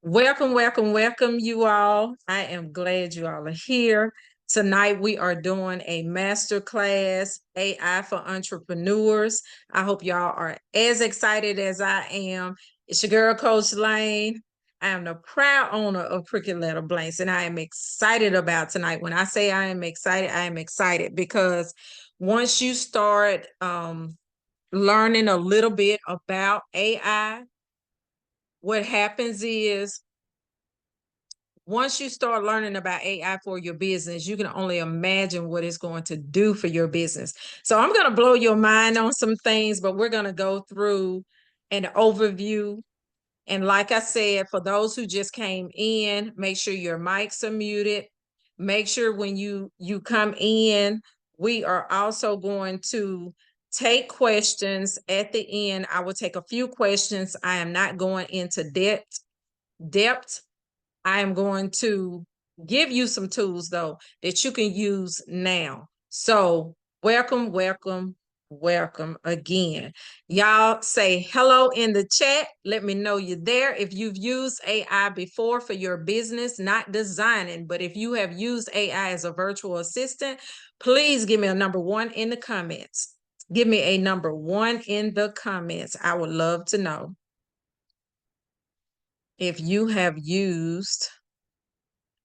Welcome, welcome, welcome, you all. I am glad you all are here. Tonight, we are doing a master class, AI for entrepreneurs. I hope y'all are as excited as I am. It's your girl, Coach Lane. I am the proud owner of Cricket Letter Blanks, and I am excited about tonight. When I say I am excited because once you start learning a little bit about AI, what happens is once you start learning about AI for your business, you can only imagine what it's going to do for your business. So I'm going to blow your mind on some things, but we're going to go through an overview. And like I said, for those who just came in, make sure your mics are muted. Make sure when you come in, we are also going to take questions at the end. I will take a few questions. I am not going into depth. I am going to give you some tools though that you can use now. So welcome, welcome, welcome again. Y'all say hello in the chat. Let me know you're there. If you've used AI before for your business, not designing, but if you have used AI as a virtual assistant, please give me a number 1 in the comments. Give me a number 1 in the comments. I would love to know if you have used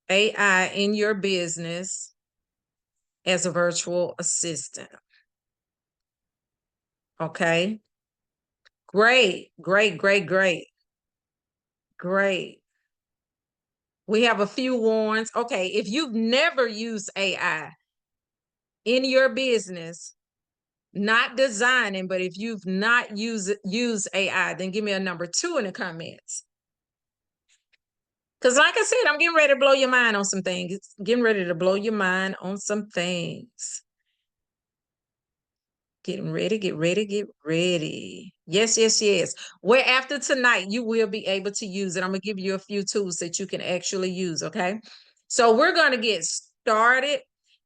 AI in your business as a virtual assistant. Okay. Great, great, great, great. Great. We have a few ones. Okay. If you've never used AI in your business, not designing, but if you've not used AI, then give me a number 2 in the comments. Because like I said, I'm getting ready to blow your mind on some things. Getting ready to blow your mind on some things. Getting ready, get ready, get ready. Yes, yes, yes. Where after tonight, you will be able to use it. I'm going to give you a few tools that you can actually use, okay? So we're going to get started.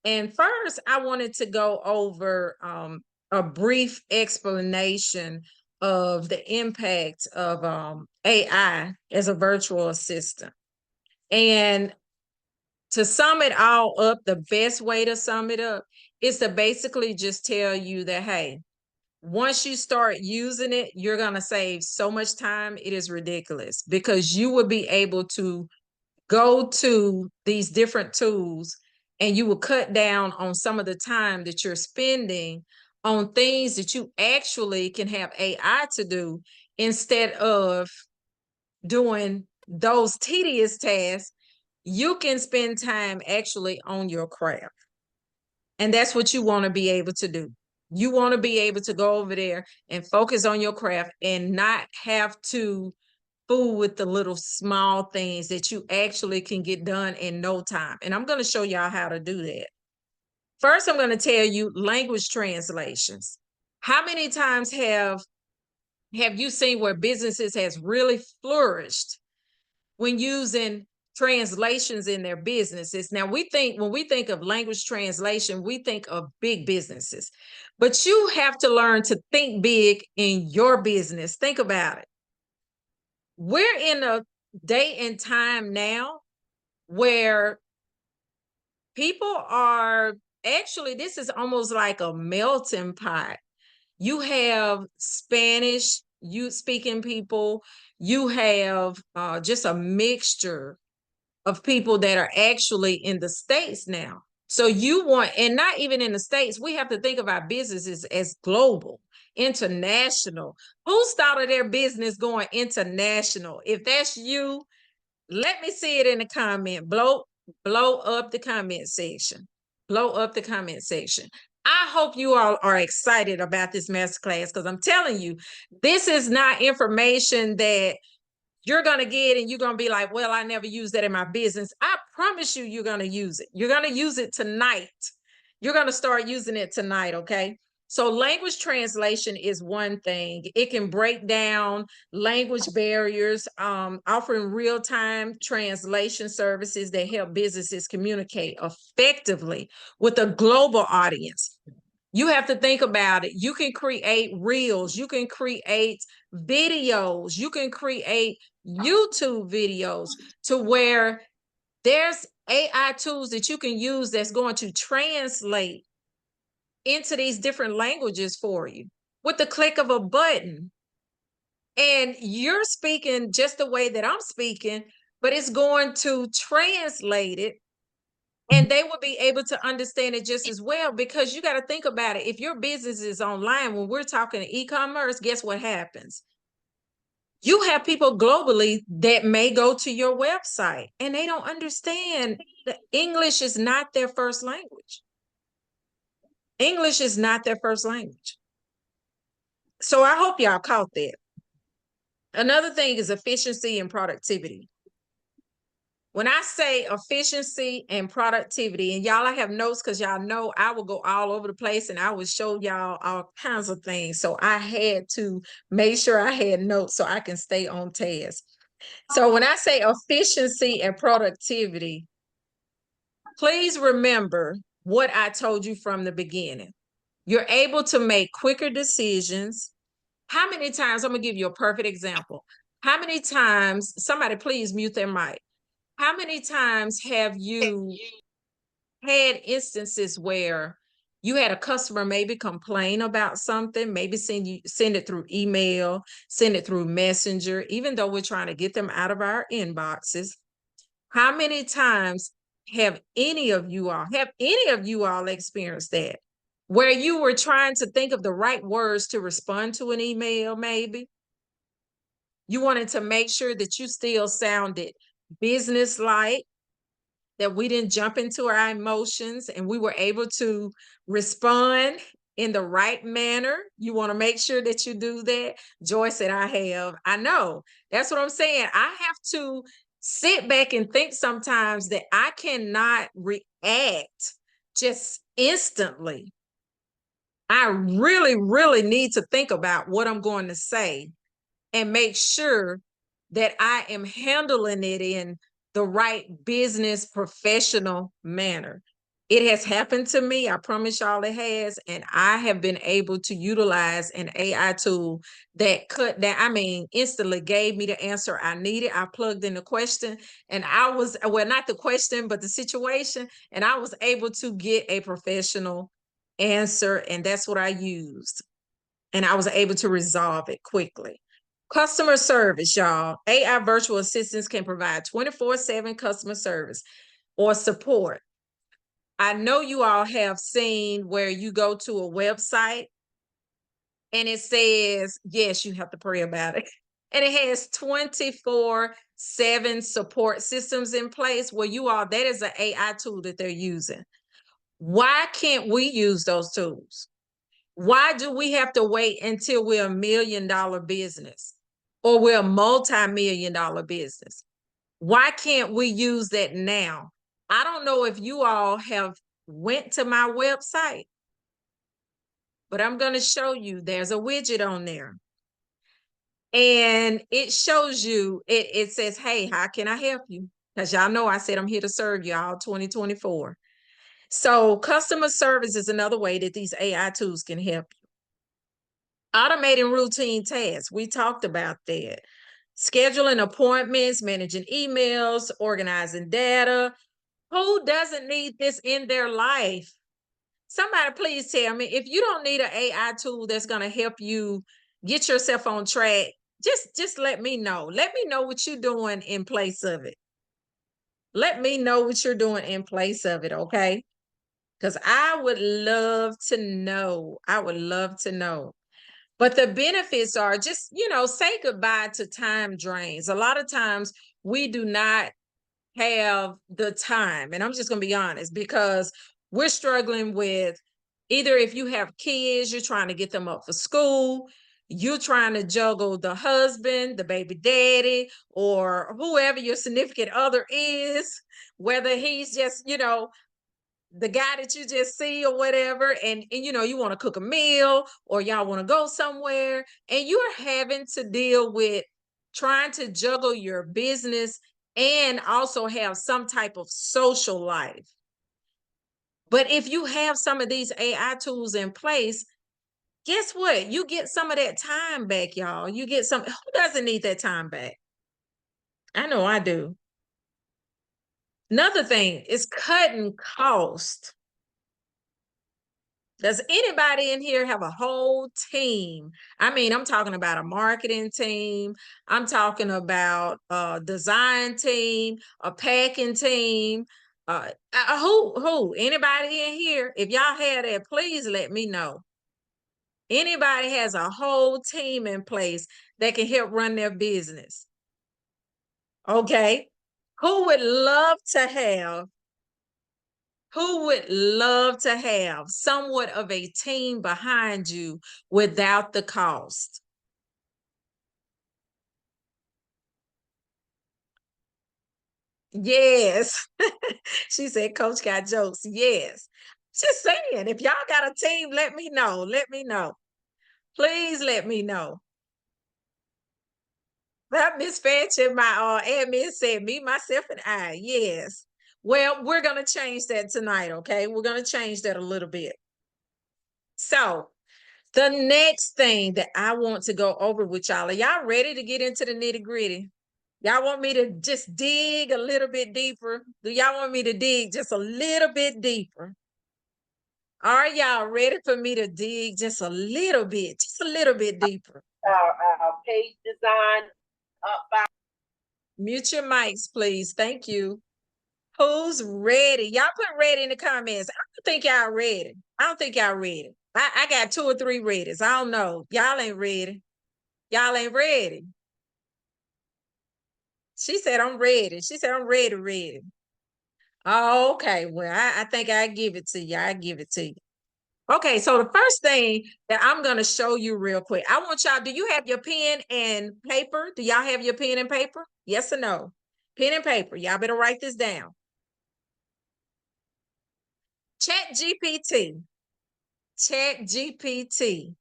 And first, I wanted to go over a brief explanation of the impact of AI as a virtual assistant. And to sum it all up, the best way to sum it up is to basically just tell you that, hey, once you start using it, you're going to save so much time. It is ridiculous because you will be able to go to these different tools and you will cut down on some of the time that you're spending on things that you actually can have AI to do instead of doing those tedious tasks. You can spend time actually on your craft. And that's what you want to be able to do. You want to be able to go over there and focus on your craft and not have to fool with the little small things that you actually can get done in no time. And I'm going to show y'all how to do that. First, I'm going to tell you language translations. How many times have you seen where businesses has really flourished when using translations in their businesses? Now, when we think of language translation, we think of big businesses, but you have to learn to think big in your business. Think about it. We're in a day and time now where people are actually, this is almost like a melting pot. You have Spanish, you speaking people, you have just a mixture of people that are actually in the States now. So you want, and not even in the States, we have to think of our businesses as global, international. Who started their business going international? If that's you, let me see it in the comment. Blow up the comment section. Blow up the comment section. I hope you all are excited about this masterclass because I'm telling you, this is not information that you're going to get and you're going to be like, well, I never used that in my business. I promise you, you're going to use it. You're going to use it tonight. You're going to start using it tonight, okay? So language translation is one thing. It can break down language barriers, offering real-time translation services that help businesses communicate effectively with a global audience. You have to think about it. You can create reels, you can create videos, you can create YouTube videos, to where there's AI tools that you can use that's going to translate into these different languages for you with the click of a button. And you're speaking just the way that I'm speaking, but it's going to translate it, and they will be able to understand it just as well. Because you got to think about it. If your business is online, when we're talking e-commerce, guess what happens? You have people globally that may go to your website and they don't understand that English is not their first language. English is not their first language. So I hope y'all caught that. Another thing is efficiency and productivity. When I say efficiency and productivity, and y'all, I have notes because y'all know I will go all over the place and I will show y'all all kinds of things. So I had to make sure I had notes so I can stay on task. So when I say efficiency and productivity, please remember what I told you from the beginning. You're able to make quicker decisions. How many times, I'm gonna give you a perfect example. How many times, somebody please mute their mic. How many times have you had instances where you had a customer maybe complain about something, maybe send it through email, send it through messenger, even though we're trying to get them out of our inboxes? How many times have any of you all experienced that, where you were trying to think of the right words to respond to an email? Maybe you wanted to make sure that you still sounded business-like, that we didn't jump into our emotions, and we were able to respond in the right manner. You want to make sure that you do that. Joy said, I know. That's what I'm saying. I have to sit back and think sometimes that I cannot react just instantly. I really, really need to think about what I'm going to say and make sure that I am handling it in the right business professional manner. It has happened to me. I promise y'all it has. And I have been able to utilize an AI tool that instantly gave me the answer I needed. I plugged in the question and not the question, but the situation. And I was able to get a professional answer. And that's what I used. And I was able to resolve it quickly. Customer service, y'all. AI virtual assistants can provide 24/7 customer service or support. I know you all have seen where you go to a website and it says, yes, you have to pray about it. And it has 24/7 support systems in place where that is an AI tool that they're using. Why can't we use those tools? Why do we have to wait until we're $1 million business or we're a multi-million-dollar business? Why can't we use that now? I don't know if you all have went to my website, but I'm going to show you. There's a widget on there. And it shows you, it says, hey, how can I help you? Because y'all know I said I'm here to serve y'all 2024. So customer service is another way that these AI tools can help you. Automating routine tasks. We talked about that. Scheduling appointments, managing emails, organizing data. Who doesn't need this in their life? Somebody please tell me, if you don't need an AI tool that's going to help you get yourself on track, just let me know. Let me know what you're doing in place of it. Let me know what you're doing in place of it, okay? Because I would love to know. I would love to know. But the benefits are just, say goodbye to time drains. A lot of times we do not have the time. And I'm just going to be honest, because we're struggling with, either if you have kids, you're trying to get them up for school, you're trying to juggle the husband, the baby daddy, or whoever your significant other is, whether he's just, the guy that you just see or whatever, and you want to cook a meal or y'all want to go somewhere, and you're having to deal with trying to juggle your business and also have some type of social life. But if you have some of these AI tools in place, guess what? You get some of that time back, y'all. Who doesn't need that time back? I know I do. Another thing is cutting cost. Does anybody in here have a whole team? I mean, I'm talking about a marketing team. I'm talking about a design team, a packing team. Who? Anybody in here? If y'all had that, please let me know. Anybody has a whole team in place that can help run their business. Okay. Who would love to have somewhat of a team behind you without the cost? Yes. She said, Coach got jokes. Yes. Just saying, if y'all got a team, let me know. Let me know. Please let me know. That Miss Fancher, my admin said, me, myself, and I. Yes. Well, we're going to change that tonight, okay? We're going to change that a little bit. So, the next thing that I want to go over with y'all, are y'all ready to get into the nitty gritty? Y'all want me to just dig a little bit deeper? Do y'all want me to dig just a little bit deeper? Are y'all ready for me to dig just a little bit deeper? Our page design up by. Mute your mics, please. Thank you. Who's ready? Y'all put ready in the comments. I don't think y'all ready. I got 2 or 3 readies. I don't know. Y'all ain't ready. Y'all ain't ready. She said, I'm ready. She said, I'm ready. Oh, okay. Well, I think I give it to you. I give it to you. Okay, so the first thing that I'm going to show you real quick, I want y'all, do you have your pen and paper? Do y'all have your pen and paper? Yes or no? Pen and paper. Y'all better write this down. ChatGPT. ChatGPT.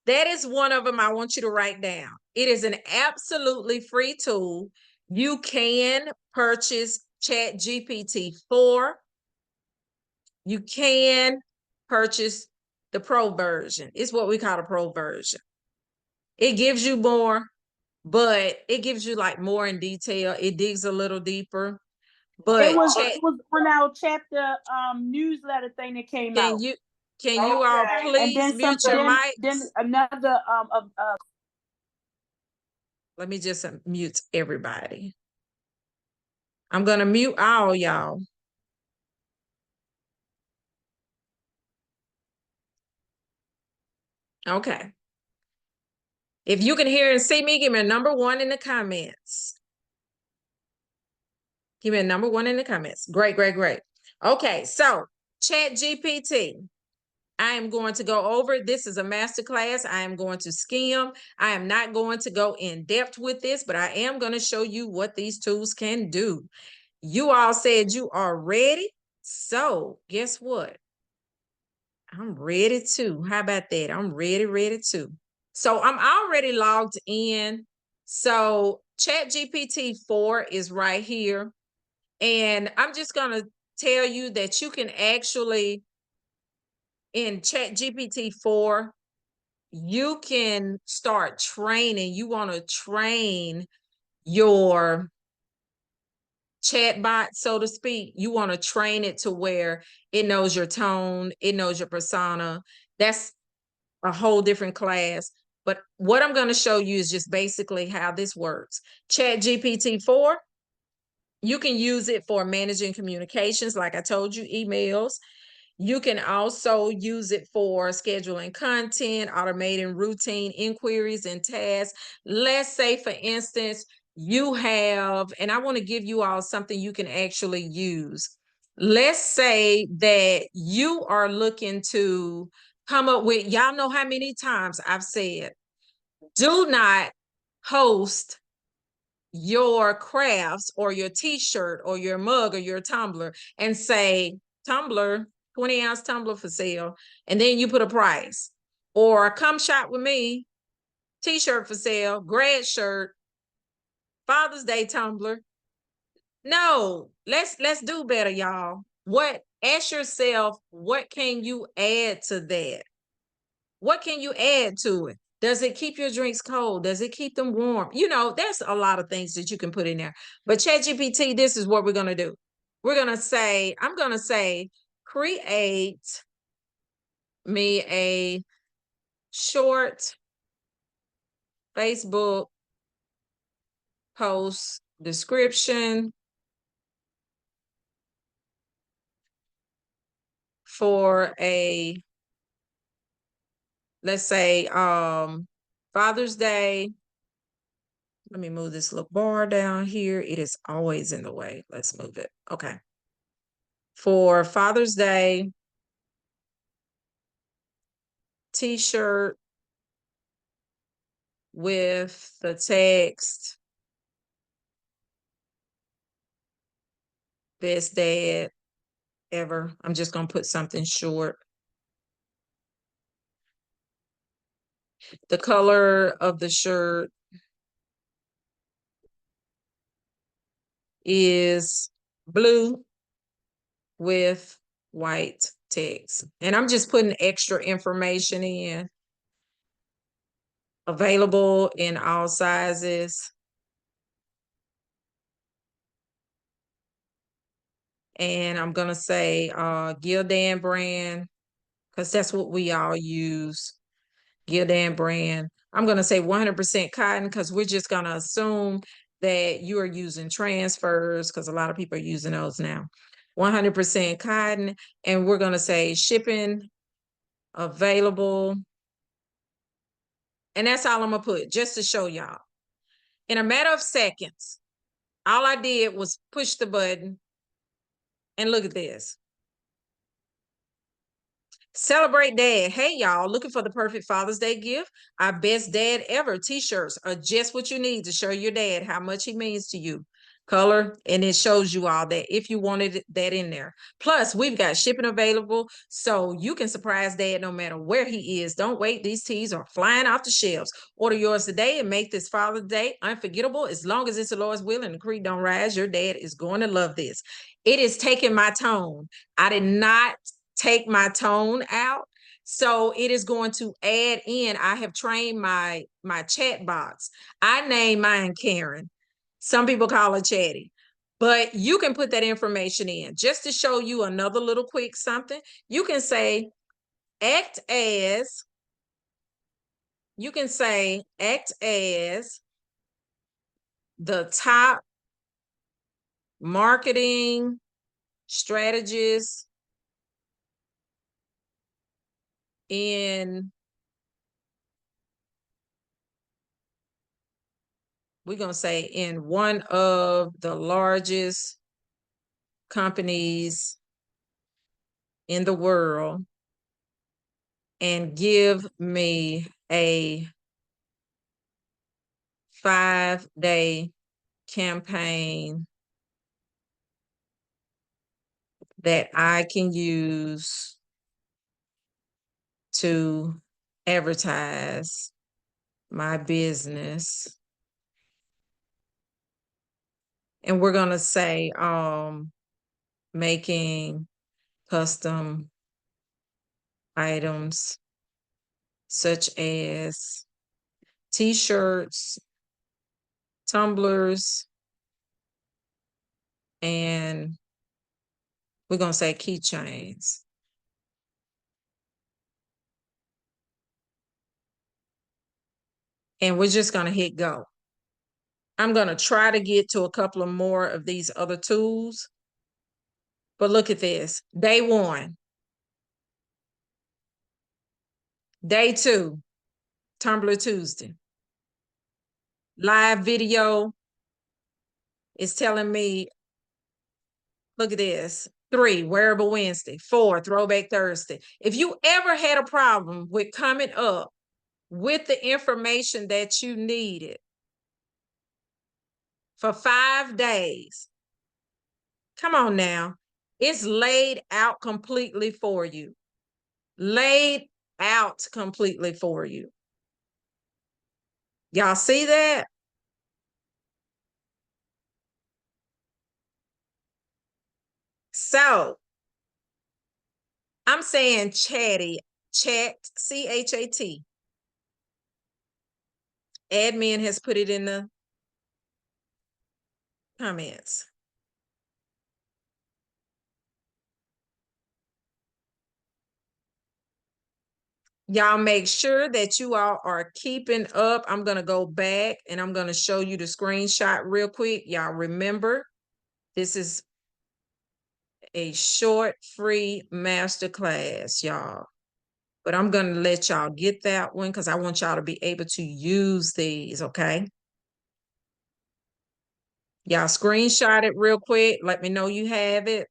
That is one of them I want you to write down. It is an absolutely free tool. You can purchase ChatGPT 4. You can purchase the pro version. It's what we call a pro version. It gives you more, but it gives you like more in detail. It digs a little deeper. But it was on our chapter newsletter thing that came out. Can you all please mute your mics? Then another Let me just mute everybody. I'm gonna mute all y'all. Okay. If you can hear and see me, give me a number 1 in the comments. Give me a number 1 in the comments. Great. Okay, so ChatGPT. I am going to go over, this is a masterclass. I am going to skim. I am not going to go in depth with this, but I am going to show you what these tools can do. You all said you are ready. So guess what? I'm ready too. How about that? I'm ready too. So I'm already logged in. So ChatGPT 4 is right here. And I'm just going to tell you that you can actually, in ChatGPT 4, you can start training. You want to train your chatbot, so to speak. You want to train it to where it knows your tone, it knows your persona. That's a whole different class. But what I'm going to show you is just basically how this works. ChatGPT 4, you can use it for managing communications, like I told you, emails. You can also use it for scheduling content, automating routine inquiries and tasks. Let's say, for instance, you have, and I want to give you all something you can actually use. Let's say that you are looking to come up with, y'all know how many times I've said, do not post your crafts or your t-shirt or your mug or your tumbler and say, tumbler, 20-ounce tumbler for sale, and then you put a price. Or come shop with me, t-shirt for sale, grad shirt, Father's Day tumbler. No, let's do better, y'all. Ask yourself, what can you add to that? What can you add to it? Does it keep your drinks cold? Does it keep them warm? You know, there's a lot of things that you can put in there. But ChatGPT, this is what we're going to do. We're going to say, I'm going to say, create me a short Facebook post description for a, let's say, Father's Day. Let me move this little bar down here. It is always in the way. Let's move it. Okay. For Father's Day t-shirt with the text, best dad ever. I'm just going to put something short. The color of the shirt is blue with white text. And I'm just putting extra information in. Available in all sizes. And I'm going to say Gildan brand, because that's what we all use. Gildan brand. I'm going to say 100% cotton, because we're just going to assume that you are using transfers, because a lot of people are using those now. 100% cotton. And we're going to say shipping available. And that's all I'm going to put, just to show y'all. In a matter of seconds, all I did was push the button. And look at this. Celebrate Dad. Hey, y'all, looking for the perfect Father's Day gift? Our best dad ever t-shirts are just what you need to show your dad how much he means to you. Color, and it shows you all that if you wanted that in there. Plus, we've got shipping available, so you can surprise Dad no matter where he is. Don't wait. These tees are flying off the shelves. Order yours today and make this Father's Day unforgettable. As long as it's the Lord's will and the creek don't rise, your dad is going to love this. It is taking my tone. I did not take my tone out. So it is going to add in. I have trained my chat box. I name mine Karen. Some people call her Chatty. But you can put that information in just to show you another little quick something. You can say, act as the top marketing strategist in, we're going to say, in one of the largest companies in the world, and give me a 5-day campaign that I can use to advertise my business. And we're going to say making custom items such as t-shirts, tumblers, and we're going to say keychains. And we're just going to hit go. I'm going to try to get to a couple of more of these other tools. But look at this. Day 1. Day 2, Tumblr Tuesday. Live video is telling me, look at this. 3, Wearable Wednesday. 4, Throwback Thursday. If you ever had a problem with coming up with the information that you needed for 5 days, come on now. It's laid out completely for you. Laid out completely for you. Y'all see that? So I'm saying chat, CHAT. admin has put it in the comments. Y'all make sure that you all are keeping up. I'm going to go back and I'm going to show you the screenshot real quick. Y'all remember, this is a short free masterclass, y'all. But I'm going to let y'all get that one because I want y'all to be able to use these, okay? Y'all screenshot it real quick. Let me know you have it.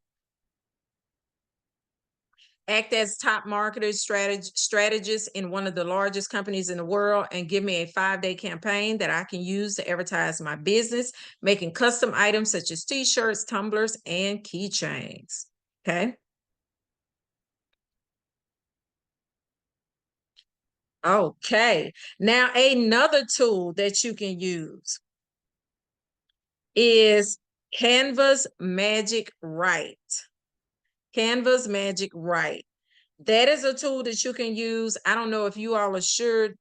Act as top marketer strategist in one of the largest companies in the world and give me a 5-day campaign that I can use to advertise my business, making custom items such as t-shirts, tumblers, and keychains. Okay. Okay. Now, another tool that you can use is Canva's Magic Write. Canva's Magic Write. That is a tool that you can use. I don't know if you all are sure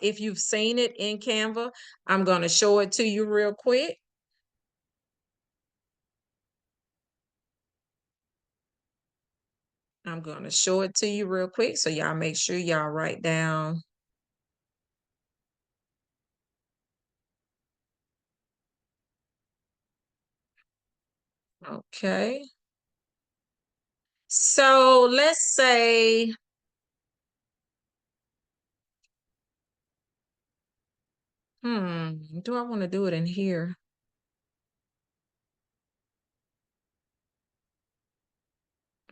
if you've seen it in Canva. I'm going to show it to you real quick. I'm going to show it to you real quick. So y'all make sure y'all write down. Okay. So let's say, do I want to do it in here?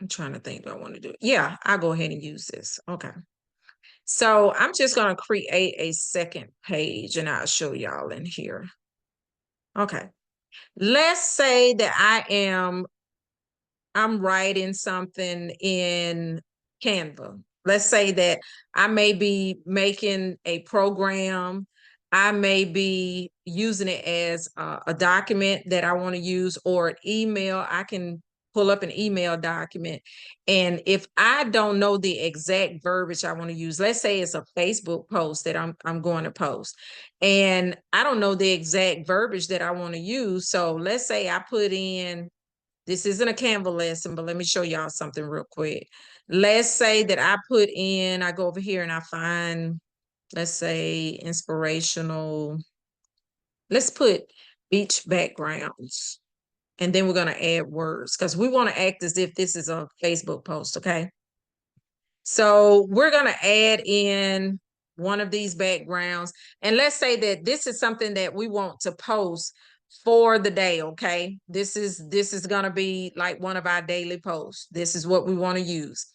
I'm trying to think, do I want to do it? Yeah, I'll go ahead and use this. Okay. So I'm just going to create a second page and I'll show y'all in here. Okay. Let's say that I'm writing something in Canva. Let's say that I may be making a program. I may be using it as a document that I want to use or an email. I can pull up an email document. And if I don't know the exact verbiage I want to use, let's say it's a Facebook post that I'm going to post, and I don't know the exact verbiage that I want to use. So let's say I put in, this isn't a Canva lesson, but let me show y'all something real quick. Let's say that I go over here and I find, let's say, inspirational. Let's put beach backgrounds. And then we're going to add words because we want to act as if this is a Facebook post, okay? So we're going to add in one of these backgrounds. And let's say that this is something that we want to post for the day, okay? This is going to be like one of our daily posts. This is what we want to use.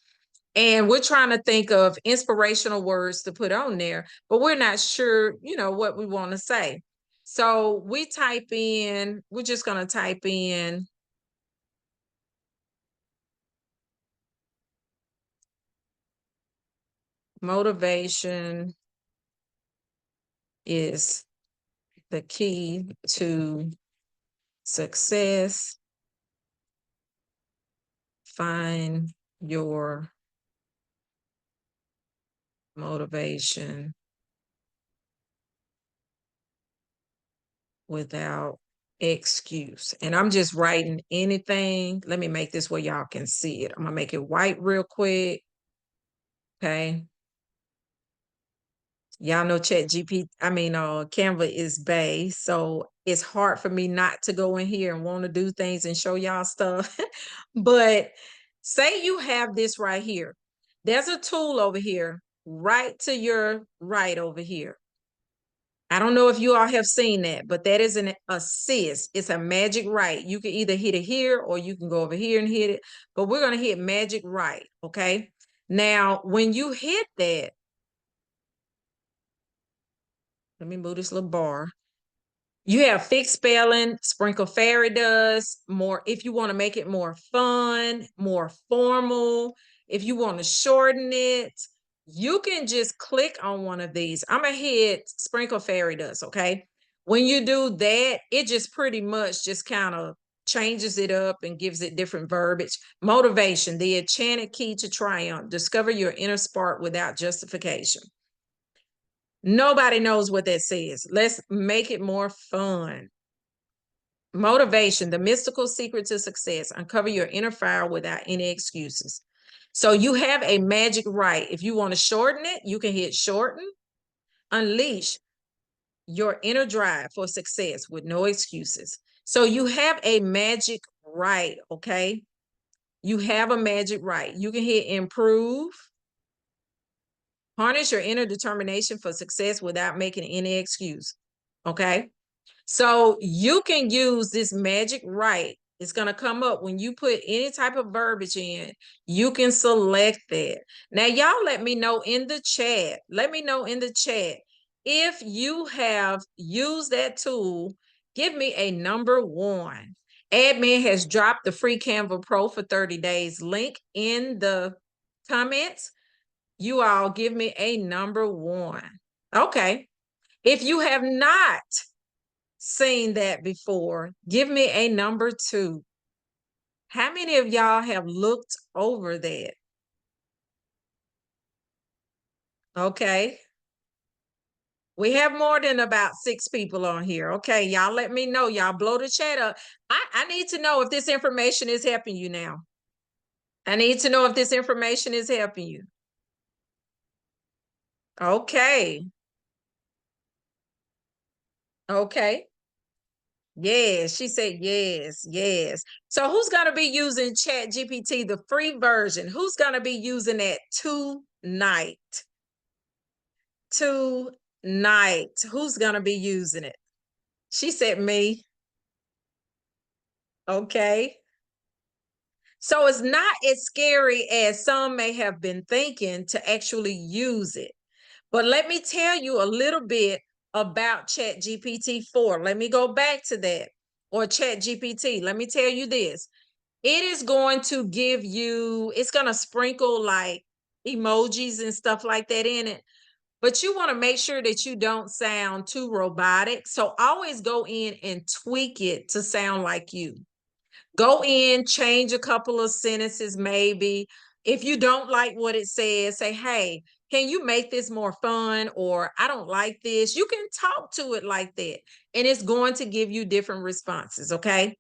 And we're trying to think of inspirational words to put on there, but we're not sure, what we want to say. So we're just going to type in motivation is the key to success. Find your motivation without excuse. And I'm just writing anything. Let me make this where y'all can see it. I'm gonna make it white real quick. Okay. Y'all know Canva is Bay, so it's hard for me not to go in here and want to do things and show y'all stuff. But say you have this right here. There's a tool over here, right to your right over here. I don't know if you all have seen that, but that is an assist. It's a Magic Write. You can either hit it here or you can go over here and hit it, but we're going to hit Magic Write, okay? Now, when you hit that, let me move this little bar. You have fixed spelling, Sprinkle Fairy does more. If you want to make it more fun, more formal, if you want to shorten it, you can just click on one of these. I'm going to hit Sprinkle Fairy does, okay? When you do that, it just pretty much just kind of changes it up and gives it different verbiage. Motivation, the enchanted key to triumph. Discover your inner spark without justification. Nobody knows what that says. Let's make it more fun. Motivation, the mystical secret to success. Uncover your inner fire without any excuses. So you have a magic right. If you want to shorten it, you can hit shorten. Unleash your inner drive for success with no excuses. So you have a magic right, okay? You have a magic right. You can hit improve. Harness your inner determination for success without making any excuse, okay? So you can use this magic right. It's going to come up when you put any type of verbiage in. You can select that. Now, y'all let me know in the chat. Let me know in the chat if you have used that tool. Give me a number 1. Admin has dropped the free Canva Pro for 30 days link in the comments. You all give me a number 1. Okay. If you have not seen that before, give me a number 2. How many of y'all have looked over that? Okay. We have more than about 6 people on here. Okay, y'all let me know. Y'all blow the chat up. I need to know if this information is helping you now. I need to know if this information is helping you. Okay. Okay. Yes, she said yes, yes. So who's going to be using Chat GPT, the free version? Who's going to be using that tonight? Tonight. Who's going to be using it? She said me. Okay. So it's not as scary as some may have been thinking to actually use it. But let me tell you a little bit about Chat GPT 4. Let me go back to that. Or Chat GPT. Let me tell you this. It is going to give you, it's going to sprinkle like emojis and stuff like that in it. But you want to make sure that you don't sound too robotic. So always go in and tweak it to sound like you. Go in, change a couple of sentences, maybe. If you don't like what it says, say, hey, can you make this more fun? Or I don't like this. You can talk to it like that. And it's going to give you different responses. Okay.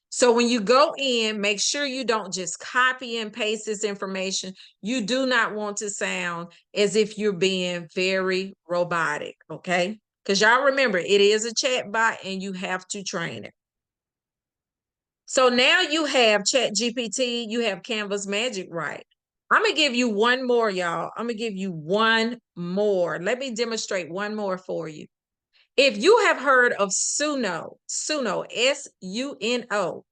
So when you go in, make sure you don't just copy and paste this information. You do not want to sound as if you're being very robotic. Okay. Because y'all remember, it is a chat bot and you have to train it. So now you have Chat GPT, you have Canva's Magic right. I'm going to give you one more, y'all. I'm going to give you one more. Let me demonstrate one more for you. If you have heard of Suno, S-U-N-O,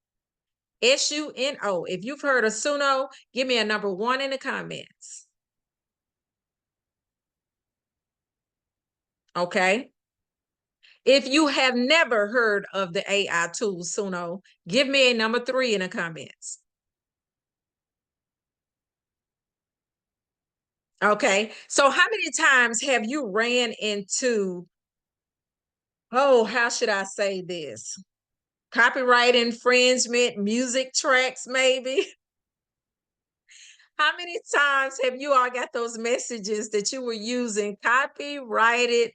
S-U-N-O. If you've heard of Suno, give me a number 1 in the comments. Okay. If you have never heard of the AI tool Suno, give me a number 3 in the comments. Okay. So how many times have you ran into, oh, how should I say this? Copyright infringement, music tracks, maybe? How many times have you all got those messages that you were using copyrighted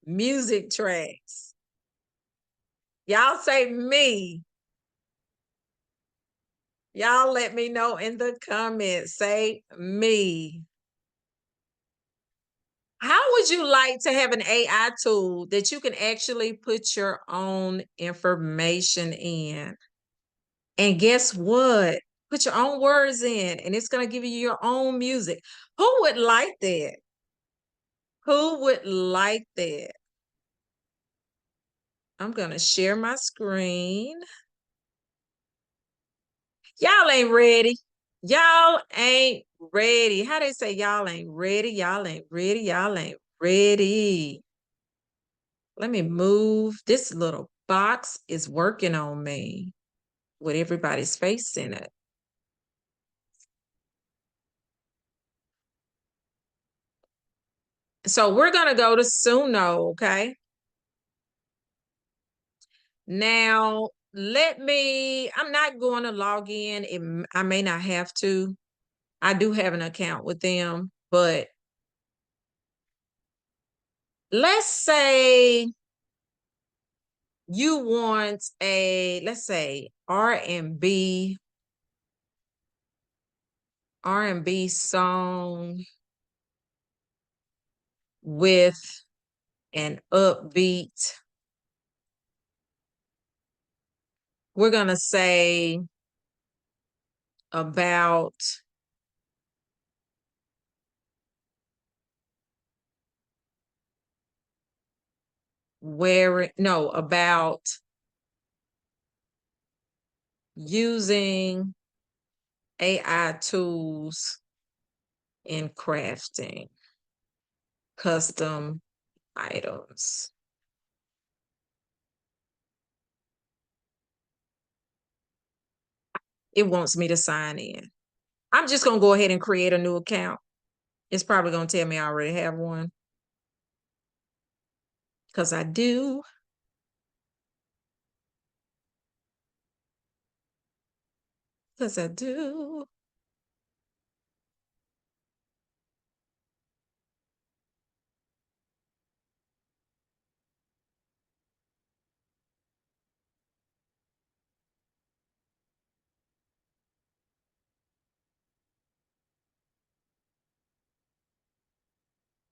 music tracks? Y'all say me. Y'all let me know in the comments. Say me. How would you like to have an AI tool that you can actually put your own information in? And guess what? Put your own words in, and it's going to give you your own music. Who would like that? Who would like that? I'm going to share my screen. Y'all ain't ready. Y'all ain't ready. How they say y'all ain't ready? Y'all ain't ready. Y'all ain't ready. Let me move. This little box is working on me with everybody's face in it. So we're going to go to Suno, okay? Now, I'm not going to log in. I may not have to. I do have an account with them, but let's say you want a, let's say R&B song with an upbeat. We're going to say about about using AI tools in crafting custom items. It wants me to sign in. I'm just going to go ahead and create a new account. It's probably going to tell me I already have one. Because I do. Because I do.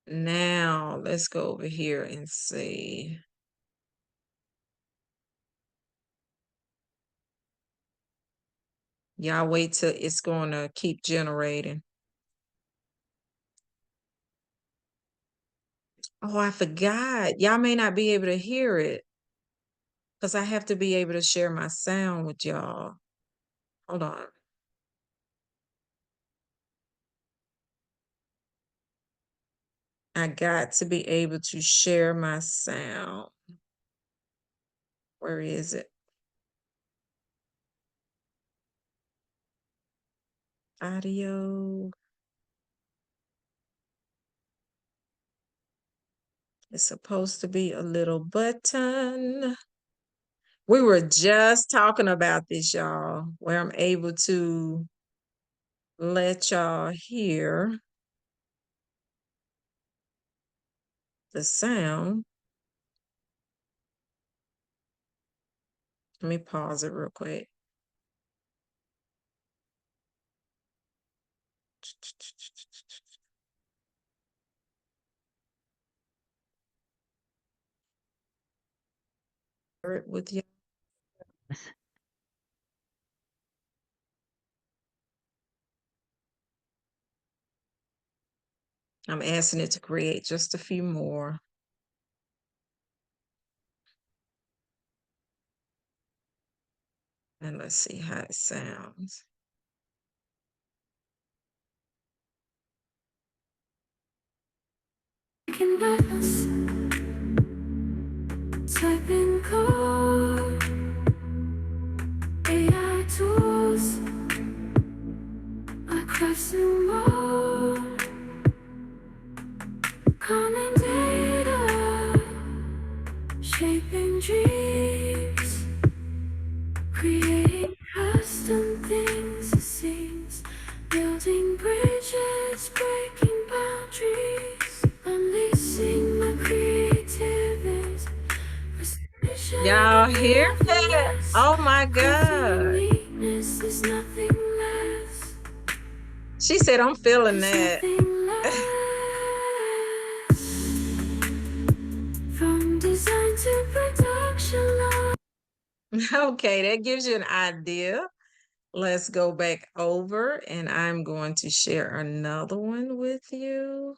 Now, let's go over here and see. Y'all wait till it's going to keep generating. Oh, I forgot. Y'all may not be able to hear it because I have to be able to share my sound with y'all. Hold on. I got to be able to share my sound. Where is it? Audio. It's supposed to be a little button. We were just talking about this, y'all, where I'm able to let y'all hear the sound. Let me pause it real quick. With you. I'm asking it to create just a few more. And let's see how it sounds. Typing code, AI tools, I craft some more, calming data, shaping dreams, creating custom things, it seems, building bridges, breaking boundaries, unleashing my creativity. Y'all hear that? Oh my God. She said, I'm feeling that. From design to production. Okay, that gives you an idea. Let's go back over and I'm going to share another one with you.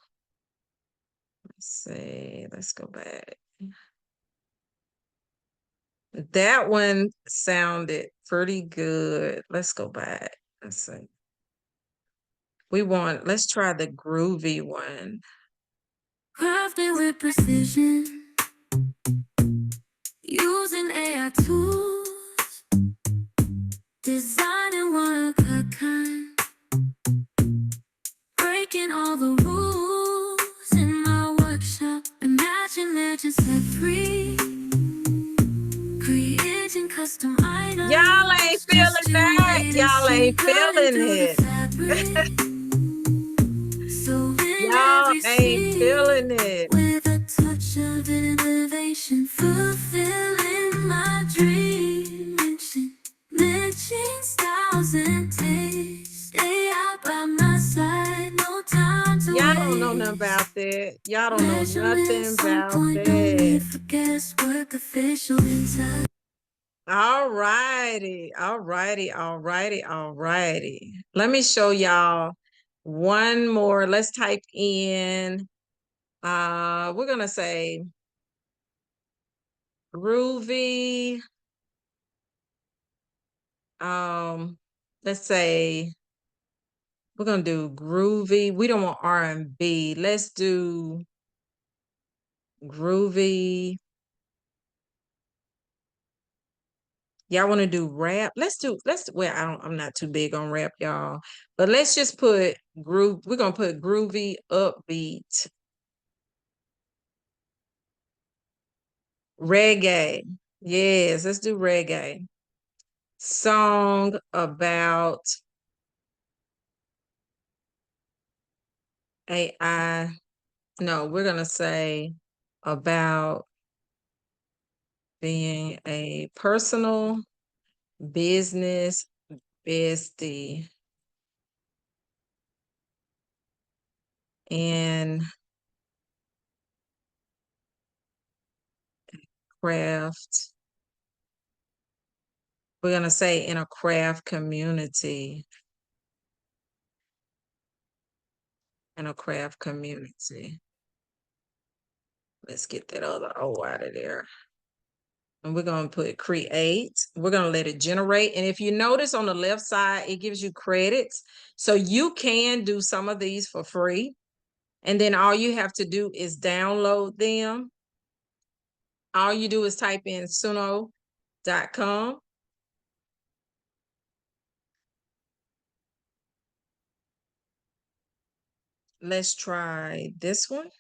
Let's see, let's go back. That one sounded pretty good. Let's go back. Let's see. Let's try the groovy one. Crafting with precision, using AI tools, designing one of a kind, breaking all the rules in my workshop. Imagine legends set free, creating custom items. Y'all ain't feeling that. Y'all ain't feeling it. So Y'all ain't feeling it. With a touch touch of innovation, fulfilling my dream. Matching styles and tastes. Stay out by my side, no time to Y'all don't know waste. nothing about that. Y'all don't know Measurements nothing on about point, no need that. for guesswork, official inside. All righty, all righty, all righty, all righty. Let me show y'all one more. Let's type in, we're gonna say groovy. Let's say we're gonna do groovy. We don't want R&B. Let's do groovy. Y'all want to do rap? I'm not too big on rap, y'all. But let's just put groove. We're gonna put groovy upbeat. Reggae. Yes, let's do reggae. Song about AI. No, we're gonna say about being a personal business bestie in craft. We're gonna say in a craft community. In a craft community. Let's get that other O out of there. And we're going to put create. We're going to let it generate. And if you notice on the left side, it gives you credits. So you can do some of these for free. And then all you have to do is download them. All you do is type in suno.com. Let's try this one.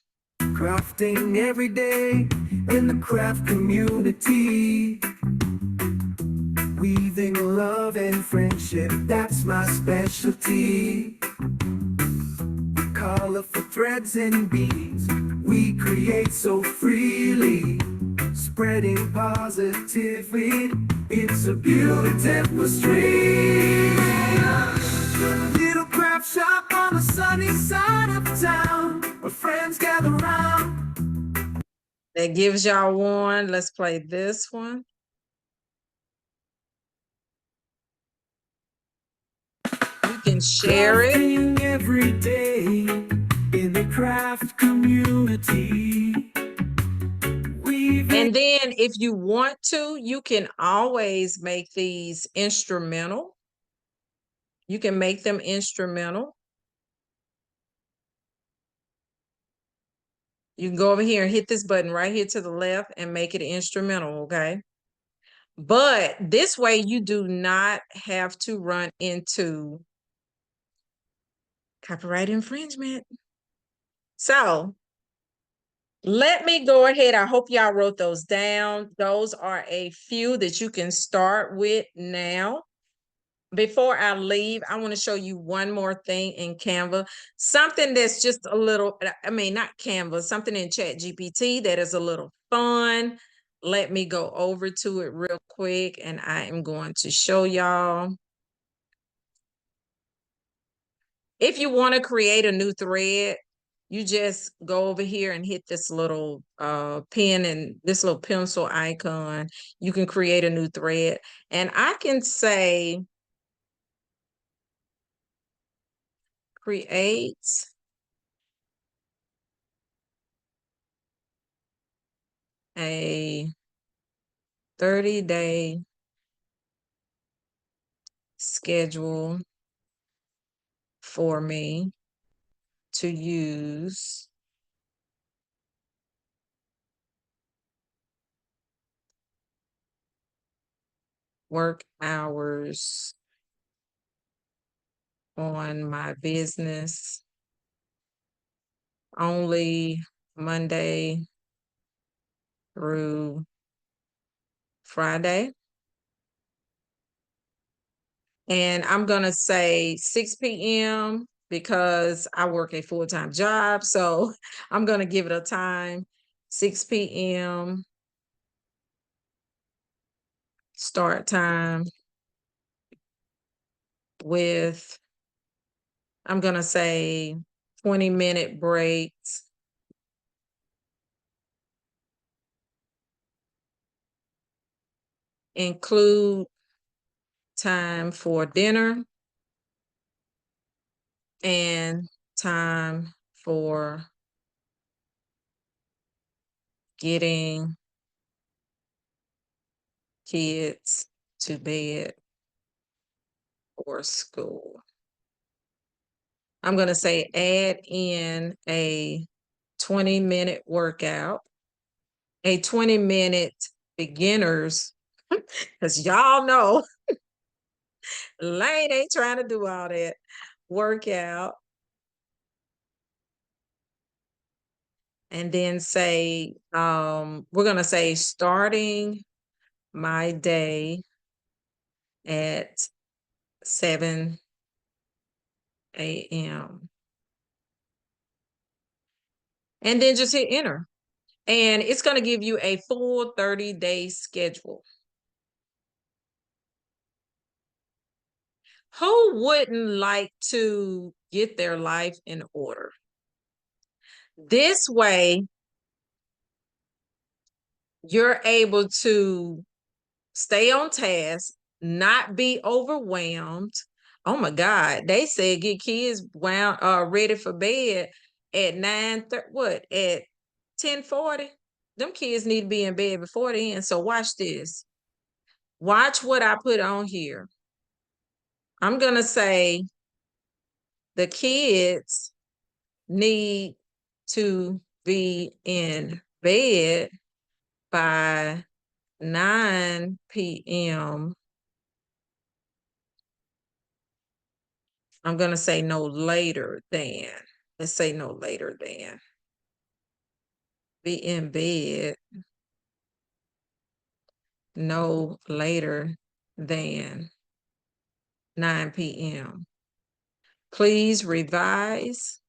Crafting every day in the craft community. Weaving love and friendship, that's my specialty. Colorful threads and beads, we create so freely. Spreading positivity, it's a beauty tapestry. Little craft shop on the sunny side of town, where friends gather round. That gives y'all one. Let's play this one. You can share it. Crafting every day in the craft community. And then if you want to, you can always make these instrumental. You can make them instrumental. You can go over here and hit this button right here to the left and make it instrumental, okay? But this way you do not have to run into copyright infringement. So let me go ahead. I hope y'all wrote those down. Those are a few that you can start with now. Before I leave, I want to show you one more thing in Canva. Something that's just a little, not Canva, something in ChatGPT that is a little fun. Let me go over to it real quick and I am going to show y'all. If you want to create a new thread, you just go over here and hit this little pen and this little pencil icon. You can create a new thread. And I can say, create a 30-day schedule for me to use work hours on my business only Monday through Friday. And I'm going to say 6 p.m. because I work a full-time job. So I'm going to give it a time, 6 p.m. start time with, I'm going to say 20-minute breaks. Include time for dinner and time for getting kids to bed or school. I'm going to say add in a 20-minute workout, a 20-minute beginners, because y'all know Lane ain't trying to do all that workout. And then say, we're going to say starting my day at 7 a.m. And then just hit enter. And it's going to give you a full 30-day schedule. Who wouldn't like to get their life in order? This way, you're able to stay on task, not be overwhelmed. Oh my God, they said get kids ready for bed at 10:40. Them kids need to be in bed before then. So watch this. Watch what I put on here. I'm gonna say the kids need to be in bed by 9 p.m. I'm going to say no later than. Let's say no later than. Be in bed no later than 9 p.m. Please revise.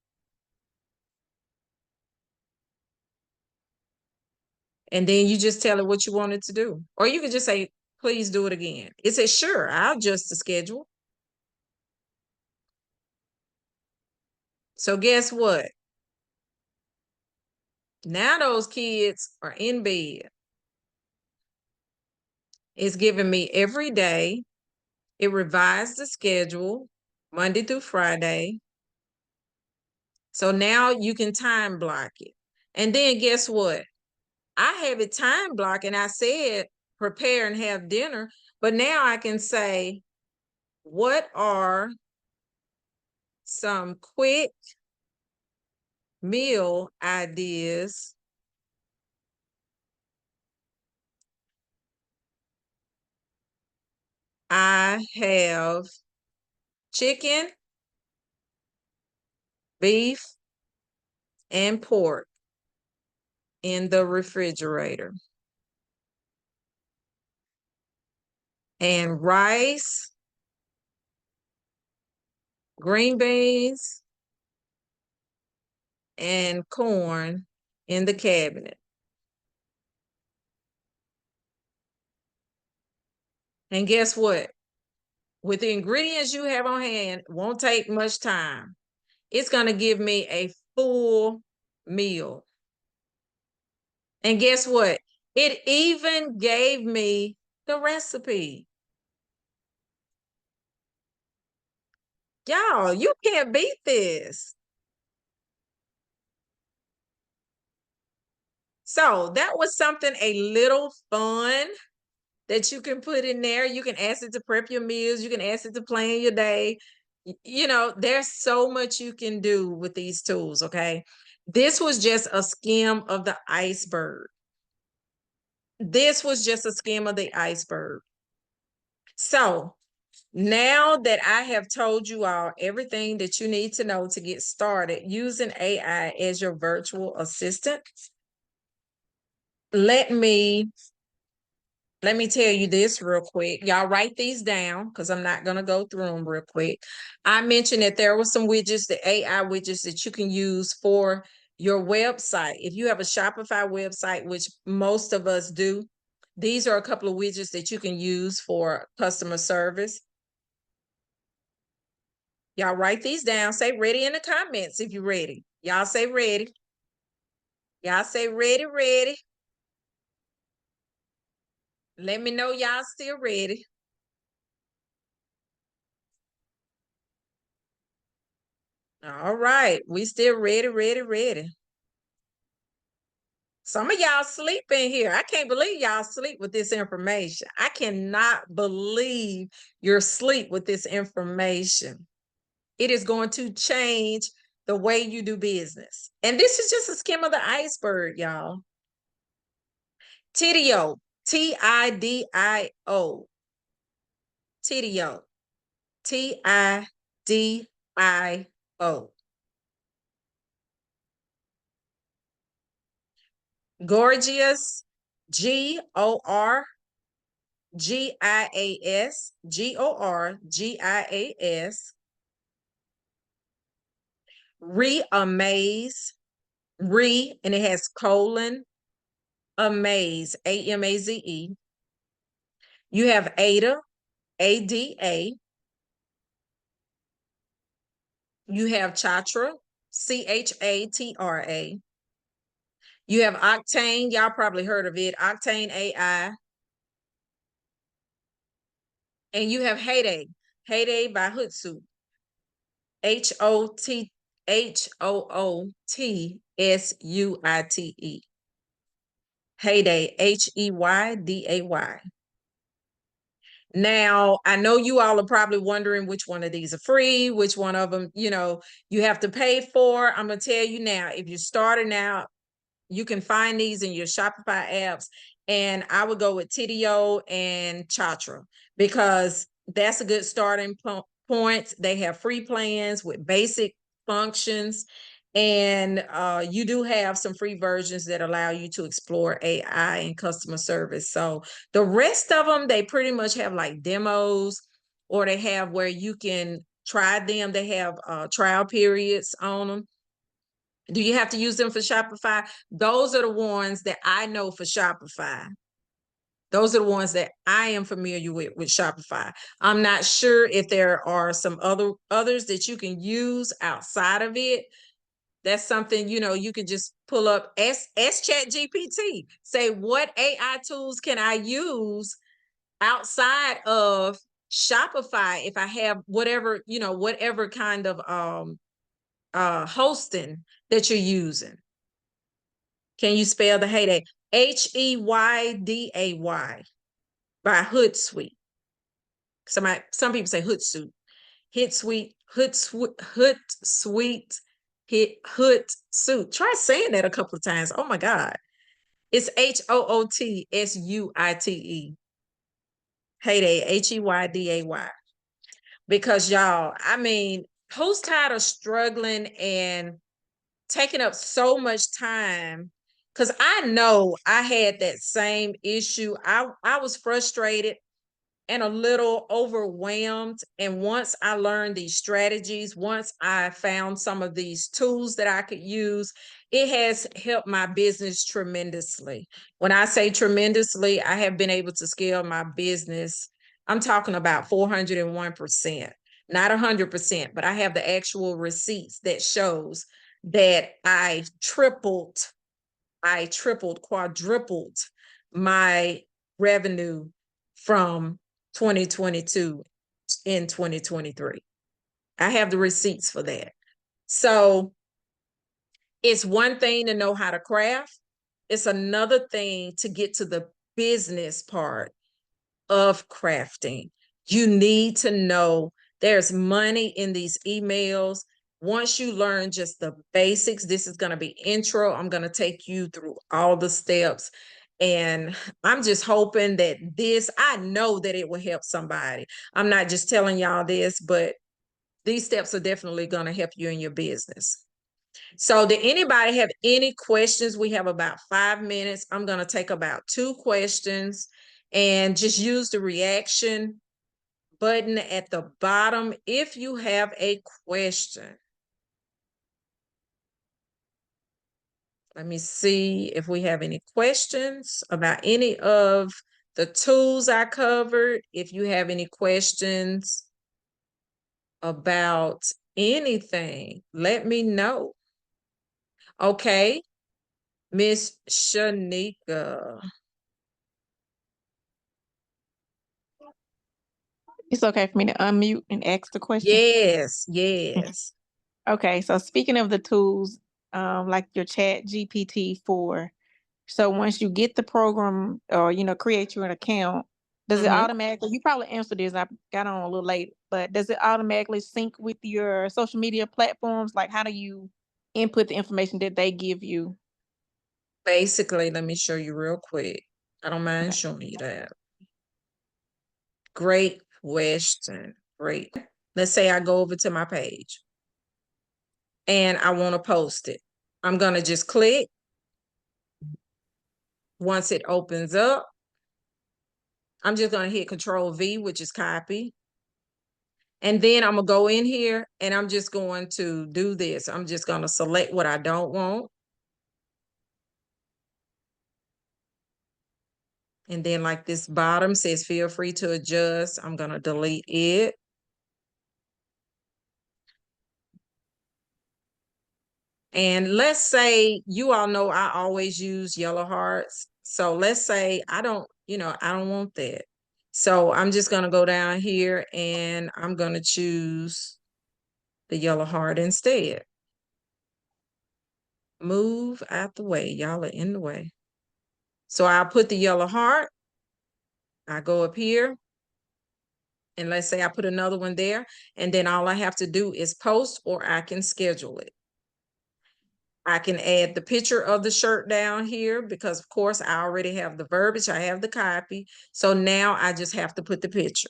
And then you just tell it what you want it to do. Or you could just say, please do it again. It says, sure, I'll adjust the schedule. So guess what? Now those kids are in bed. It's giving me every day. It revised the schedule Monday through Friday. So now you can time block it. And then guess what? I have it time blocked and I said prepare and have dinner, but now I can say, what are some quick meal ideas I have? Chicken, beef, and pork in the refrigerator. And rice, green beans, and corn in the cabinet. And guess what? With the ingredients you have on hand, won't take much time. It's going to give me a full meal. And guess what? It even gave me the recipe. Y'all, you can't beat this. So that was something a little fun that you can put in there. You can ask it to prep your meals. You can ask it to plan your day. You know, there's so much you can do with these tools, okay? This was just a skim of the iceberg. This was just a skim of the iceberg. So now that I have told you all everything that you need to know to get started using AI as your virtual assistant, let me tell you this real quick. Y'all write these down because I'm not going to go through them real quick. I mentioned that there were some widgets, the AI widgets that you can use for your website. If you have a Shopify website, which most of us do, these are a couple of widgets that you can use for customer service. Y'all write these down. Say ready in the comments if you're ready. Y'all say ready. Y'all say ready, ready. Let me know y'all still ready. All right, we still ready, ready, ready. Some of y'all sleep in here. I can't believe y'all sleep with this information. I cannot believe you're asleep with this information. It is going to change the way you do business. And this is just a skim of the iceberg, y'all. TIDIO, TIDIO, TIDIO, TIDIO. Gorgias, GORGIAS, GORGIAS. Amaze, and it has colon, amaze, AMAZE. You have Ada, ADA. You have Chatra, CHATRA. You have Octane, y'all probably heard of it, Octane AI. And you have Heyday, Heyday by Hootsuite, HOOTSUITE. Heyday, HEYDAY. Now, I know you all are probably wondering which one of these are free, which one of them, you have to pay for. I'm going to tell you now, if you're starting out, you can find these in your Shopify apps. And I would go with TIDIO and Chatra because that's a good starting point. They have free plans with basic functions. And you do have some free versions that allow you to explore AI and customer service. So the rest of them, they pretty much have like demos, or they have where you can try them. They have trial periods on them. Do you have to use them for Shopify? Those are the ones that I know for Shopify. Those are the ones that I am familiar with Shopify. I'm not sure if there are some others that you can use outside of it. That's something, you can just pull up ChatGPT. Say, what AI tools can I use outside of Shopify if I have whatever kind of hosting that you're using. Can you spell the Heyday? HEYDAY by Hootsuite. Some people say Hootsuite. Hootsuite. Try saying that a couple of times. Oh my God. It's HOOTSUITE. Heyday, HEYDAY. Because y'all, who's tired of struggling and taking up so much time? Because I know I had that same issue. I was frustrated and a little overwhelmed. And once I learned these strategies, once I found some of these tools that I could use, it has helped my business tremendously. When I say tremendously, I have been able to scale my business. I'm talking about 401%, not 100%, but I have the actual receipts that shows that I tripled, quadrupled my revenue from 2022 in 2023. I have the receipts for that. So it's one thing to know how to craft. It's another thing to get to the business part of crafting. You need to know there's money in these emails. Once you learn just the basics, this is going to be intro. I'm going to take you through all the steps. And I'm just hoping that I know that it will help somebody. I'm not just telling y'all this, but these steps are definitely going to help you in your business. So did anybody have any questions? We have about 5 minutes. I'm going to take about 2 questions and just use the reaction button at the bottom if you have a question. Let me see if we have any questions about any of the tools I covered. If you have any questions about anything, let me know. Okay, Miss Shanika. It's okay for me to unmute and ask the question. Yes, yes. Okay, so speaking of the tools, like your Chat GPT-4, so once you get the program or create your account, does it Mhm. automatically? You probably answered this. I got on a little late, but does it automatically sync with your social media platforms? Like, how do you input the information that they give you? Basically, let me show you real quick. I don't mind Okay. showing you that. Great question. Great. Let's say I go over to my page and I want to post it. I'm going to just click. Once it opens up, I'm just going to hit Control V, which is copy. And then I'm going to go in here and I'm just going to do this. I'm just going to select what I don't want. And then like this bottom says, feel free to adjust. I'm going to delete it. And let's say, you all know I always use yellow hearts. So let's say I don't want that. So I'm just going to go down here and I'm going to choose the yellow heart instead. Move out the way. Y'all are in the way. So I'll put the yellow heart. I go up here. And let's say I put another one there. And then all I have to do is post, or I can schedule it. I can add the picture of the shirt down here because, of course, I already have the verbiage. I have the copy. So now I just have to put the picture.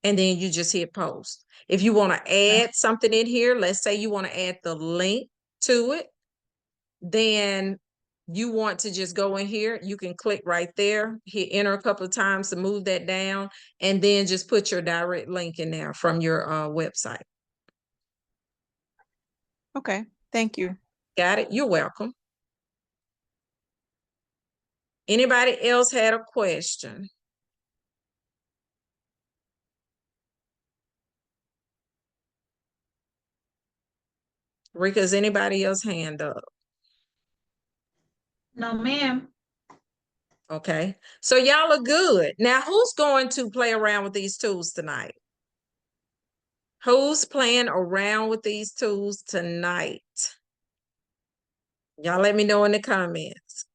And then you just hit post. If you want to add something in here, let's say you want to add the link to it, then you want to just go in here. You can click right there, hit enter a couple of times to move that down, and then just put your direct link in there from your website. Okay, thank you. Got it? You're welcome. Anybody else had a question? Rika, is anybody else hand up? No, ma'am. Okay, so y'all are good. Now, who's going to play around with these tools tonight? Who's playing around with these tools tonight? Y'all let me know in the comments.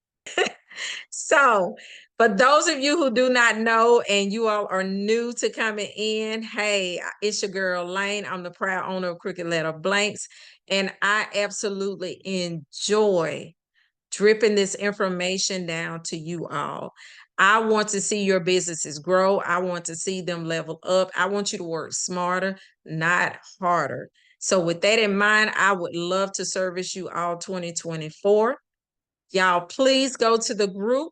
So, for those of you who do not know and you all are new to coming in, hey, it's your girl Lane. I'm the proud owner of Crooked Letter Blanks, and I absolutely enjoy dripping this information down to you all. I want to see your businesses grow. I want to see them level up. I want you to work smarter, not harder. So with that in mind, I would love to service you all 2024. Y'all, please go to the group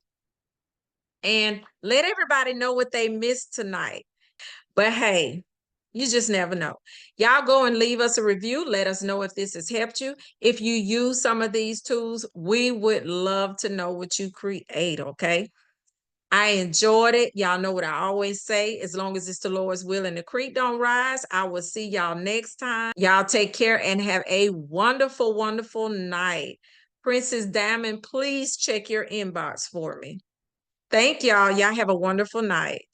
and let everybody know what they missed tonight. But hey, you just never know. Y'all go and leave us a review. Let us know if this has helped you. If you use some of these tools, we would love to know what you create, okay? I enjoyed it. Y'all know what I always say. As long as it's the Lord's will and the creek don't rise, I will see y'all next time. Y'all take care and have a wonderful, wonderful night. Princess Diamond, please check your inbox for me. Thank y'all. Y'all have a wonderful night.